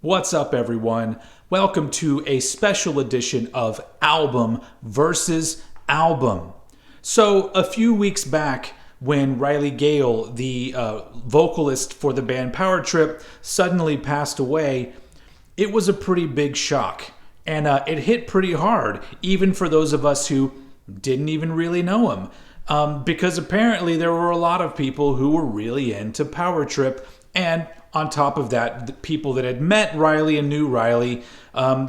What's up, everyone? Welcome to a special edition of Album versus Album. So, a few weeks back, when Riley Gale, the vocalist for the band Power Trip, suddenly passed away, it was a pretty big shock. And it hit pretty hard, even for those of us who didn't even really know him. Because apparently there were a lot of people who were really into Power Trip, and on top of that, the people that had met Riley and knew Riley,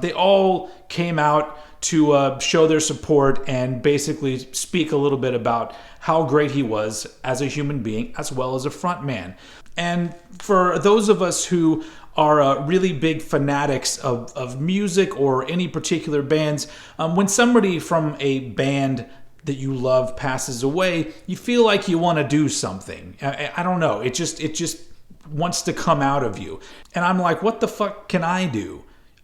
they all came out to show their support and basically speak a little bit about how great he was as a human being as well as a frontman. And for those of us who are really big fanatics of music or any particular bands, when somebody from a band that you love passes away, you feel like you want to do something. I don't know. It just wants to come out of you. And I'm like, what the fuck can I do?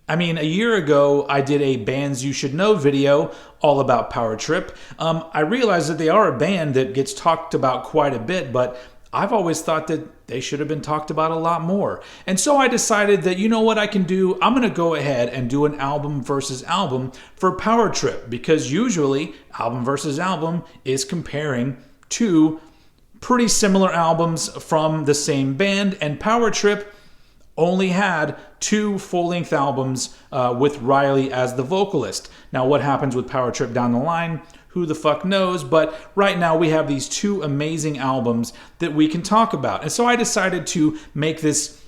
I mean, a year ago, I did a Bands You Should Know video all about Power Trip. I realized that they are a band that gets talked about quite a bit, but I've always thought that they should have been talked about a lot more. And so I decided that, you know what I can do? I'm going to go ahead and do an album versus album for Power Trip, because usually album versus album is comparing two pretty similar albums from the same band, and Power Trip only had two full-length albums with Riley as the vocalist. Now, what happens with Power Trip down the line? Who the fuck knows? But right now we have these two amazing albums that we can talk about. And so I decided to make this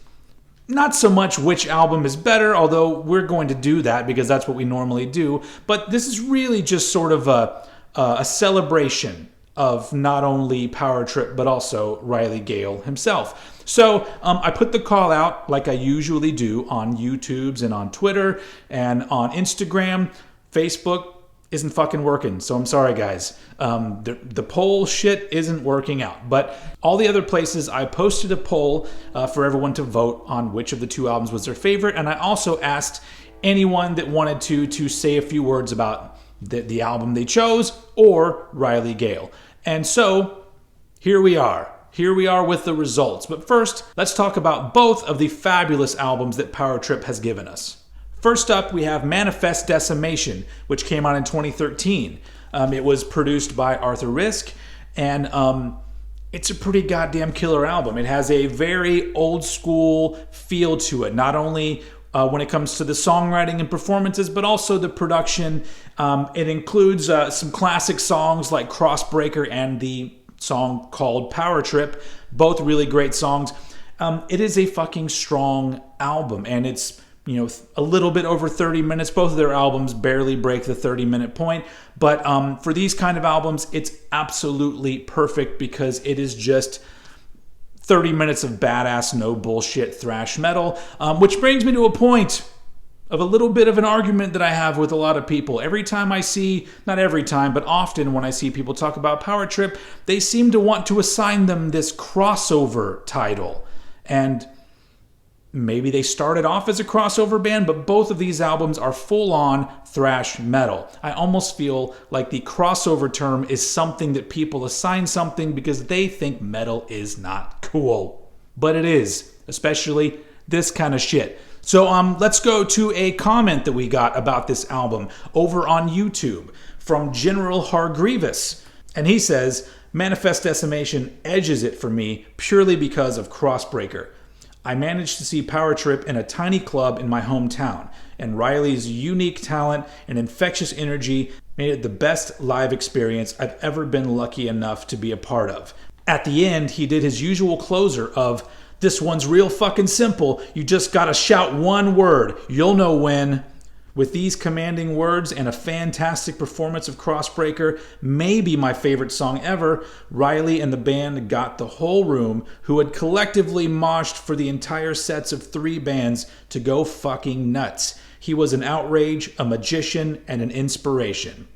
not so much which album is better, although we're going to do that because that's what we normally do, but this is really just sort of a celebration of not only Power Trip, but also Riley Gale himself. So I put the call out like I usually do on YouTubes and on Twitter and on Instagram. Facebook isn't fucking working, so I'm sorry, guys. The poll shit isn't working out. But all the other places, I posted a poll for everyone to vote on which of the two albums was their favorite, and I also asked anyone that wanted to say a few words about the album they chose or Riley Gale. And so, here we are. Here we are with the results. But first, let's talk about both of the fabulous albums that Power Trip has given us. First up, we have Manifest Decimation, which came out in 2013. It was produced by Arthur Risk, and it's a pretty goddamn killer album. It has a very old school feel to it, not only when it comes to the songwriting and performances, but also the production. It includes some classic songs like Crossbreaker and the song called Power Trip, both really great songs. It is a fucking strong album, and it's a little bit over 30 minutes. Both of their albums barely break the 30-minute point, but for these kind of albums, it's absolutely perfect because it is just 30 minutes of badass, no bullshit thrash metal, which brings me to a point of a little bit of an argument that I have with a lot of people. Every time I see, not every time, but often when I see people talk about Power Trip, they seem to want to assign them this crossover title. And maybe they started off as a crossover band, but both of these albums are full-on thrash metal. I almost feel like the crossover term is something that people assign something because they think metal is not cool. But it is, especially this kind of shit. So let's go to a comment that we got about this album over on YouTube from General Hargreaves. And he says, Manifest Decimation edges it for me purely because of Crossbreaker. I managed to see Power Trip in a tiny club in my hometown, and Riley's unique talent and infectious energy made it the best live experience I've ever been lucky enough to be a part of. At the end, he did his usual closer of, "This one's real fucking simple. You just gotta shout one word. You'll know when." With these commanding words and a fantastic performance of Crossbreaker, maybe my favorite song ever, Riley and the band got the whole room, who had collectively moshed for the entire sets of 3 bands, to go fucking nuts. He was an outrage, a magician, and an inspiration.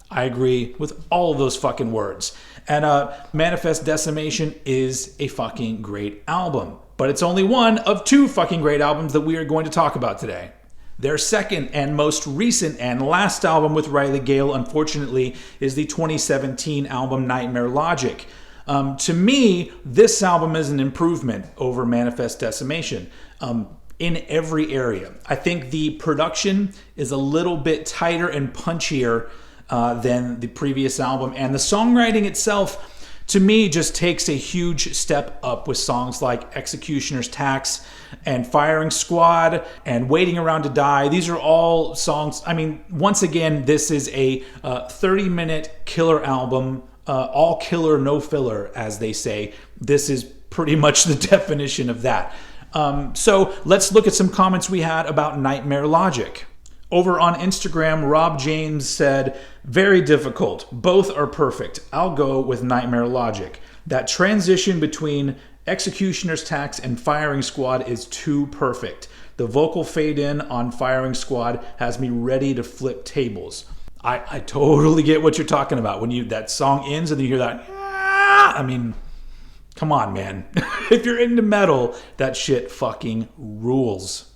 I agree with all of those fucking words. And Manifest Decimation is a fucking great album. But it's only one of 2 fucking great albums that we are going to talk about today. Their second and most recent and last album with Riley Gale, unfortunately, is the 2017 album Nightmare Logic. To me, this album is an improvement over Manifest Decimation. in every area. I think the production is a little bit tighter and punchier than the previous album, and the songwriting itself, to me, just takes a huge step up with songs like Executioner's Tax and Firing Squad and Waiting Around to Die. These are all songs, I mean, once again, this is a 30-minute killer album, all killer, no filler, as they say. This is pretty much the definition of that. So let's look at some comments we had about Nightmare Logic. Over on Instagram, Rob James said, very difficult. Both are perfect. I'll go with Nightmare Logic. That transition between Executioner's Tax and Firing Squad is too perfect. The vocal fade in on Firing Squad has me ready to flip tables. I totally get what you're talking about. When that song ends and you hear that, I mean, come on, man. If you're into metal, that shit fucking rules.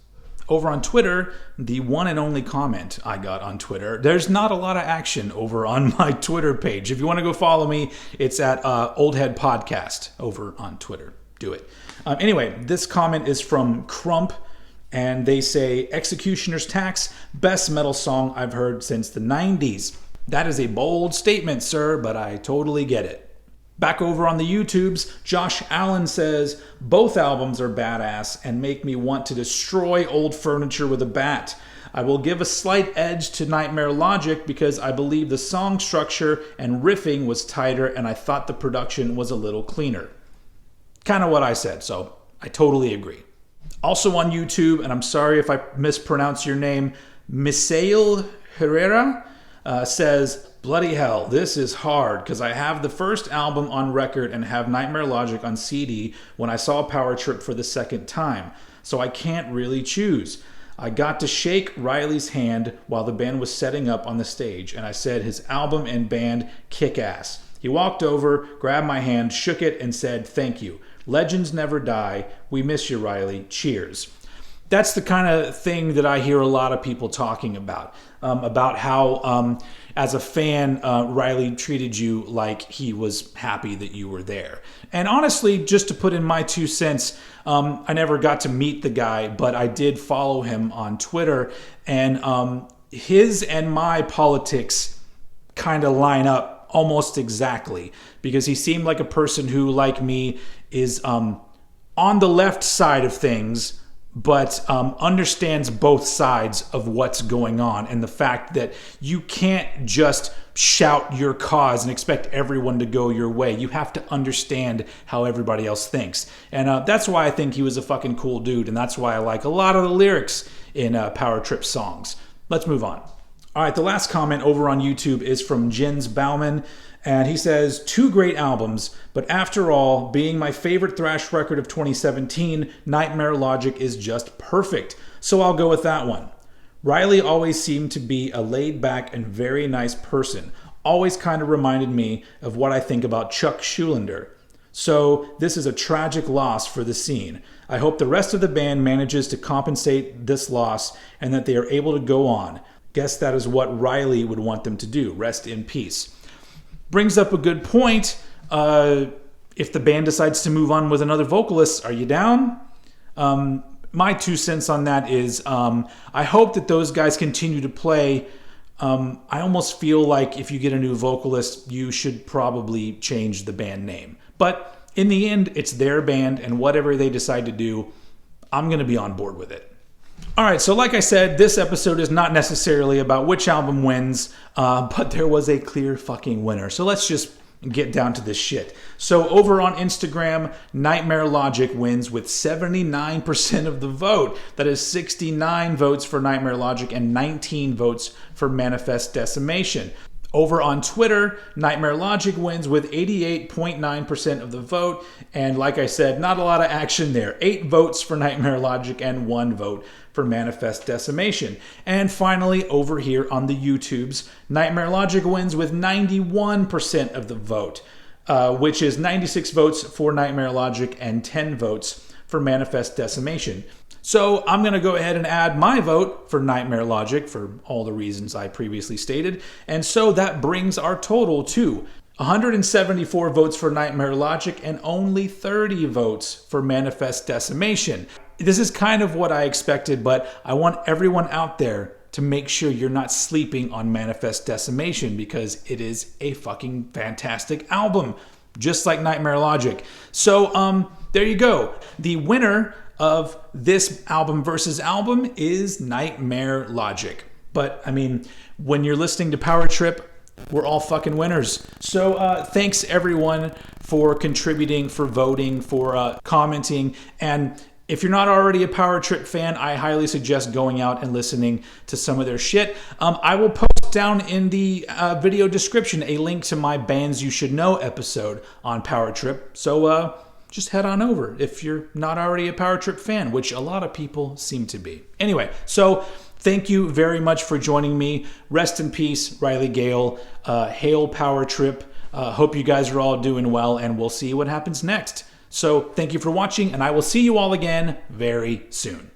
Over on Twitter, the one and only comment I got on Twitter, there's not a lot of action over on my Twitter page. If you want to go follow me, it's at Old Head Podcast over on Twitter. Do it. Anyway, this comment is from Crump, and they say, Executioner's Tax, best metal song I've heard since the 90s. That is a bold statement, sir, but I totally get it. Back over on the YouTubes, Josh Allen says, both albums are badass and make me want to destroy old furniture with a bat. I will give a slight edge to Nightmare Logic because I believe the song structure and riffing was tighter and I thought the production was a little cleaner. Kind of what I said, so I totally agree. Also on YouTube, and I'm sorry if I mispronounce your name, Misael Herrera says, bloody hell, this is hard because I have the first album on record and have Nightmare Logic on CD when I saw Power Trip for the second time, so I can't really choose. I got to shake Riley's hand while the band was setting up on the stage, and I said his album and band kick ass. He walked over, grabbed my hand, shook it, and said, thank you. Legends never die. We miss you, Riley. Cheers. That's the kind of thing that I hear a lot of people talking about how, as a fan, Riley treated you like he was happy that you were there. And honestly, just to put in my 2 cents, I never got to meet the guy, but I did follow him on Twitter, and his and my politics kind of line up almost exactly, because he seemed like a person who, like me, is on the left side of things, but understands both sides of what's going on, and the fact that you can't just shout your cause and expect everyone to go your way. You have to understand how everybody else thinks. And that's why I think he was a fucking cool dude, and that's why I like a lot of the lyrics in Power Trip songs. Let's move on. All right, the last comment over on YouTube is from Jens Bauman, and he says, 2 great albums, but after all, being my favorite thrash record of 2017, Nightmare Logic is just perfect, so I'll go with that one. Riley always seemed to be a laid-back and very nice person, always kind of reminded me of what I think about Chuck Schuldiner. So this is a tragic loss for the scene. I hope the rest of the band manages to compensate this loss and that they are able to go on. Guess that is what Riley would want them to do. Rest in peace. Brings up a good point. If the band decides to move on with another vocalist, are you down? My 2 cents on that is I hope that those guys continue to play. I almost feel like if you get a new vocalist, you should probably change the band name. But in the end, it's their band, and whatever they decide to do, I'm going to be on board with it. All right, so like I said, this episode is not necessarily about which album wins, but there was a clear fucking winner. So let's just get down to this shit. So over on Instagram, Nightmare Logic wins with 79% of the vote. That is 69 votes for Nightmare Logic and 19 votes for Manifest Decimation. Over on Twitter, Nightmare Logic wins with 88.9% of the vote. And like I said, not a lot of action there. 8 votes for Nightmare Logic and 1 vote for Manifest Decimation. And finally, over here on the YouTubes, Nightmare Logic wins with 91% of the vote, which is 96 votes for Nightmare Logic and 10 votes for Manifest Decimation. So I'm going to go ahead and add my vote for Nightmare Logic for all the reasons I previously stated. And so that brings our total to 174 votes for Nightmare Logic and only 30 votes for Manifest Decimation. this is kind of what I expected, but I want everyone out there to make sure you're not sleeping on Manifest Decimation, because it is a fucking fantastic album, just like Nightmare Logic. So there you go. The winner of this album versus album is Nightmare Logic. But I mean, when you're listening to Power Trip, we're all fucking winners. So thanks everyone for contributing, for voting, for commenting. And if you're not already a Power Trip fan, I highly suggest going out and listening to some of their shit. I will post down in the video description a link to my Bands You Should Know episode on Power Trip. So just head on over if you're not already a Power Trip fan, which a lot of people seem to be. Anyway, so thank you very much for joining me. Rest in peace, Riley Gale. Hail Power Trip. Hope you guys are all doing well, and we'll see what happens next. So thank you for watching, and I will see you all again very soon.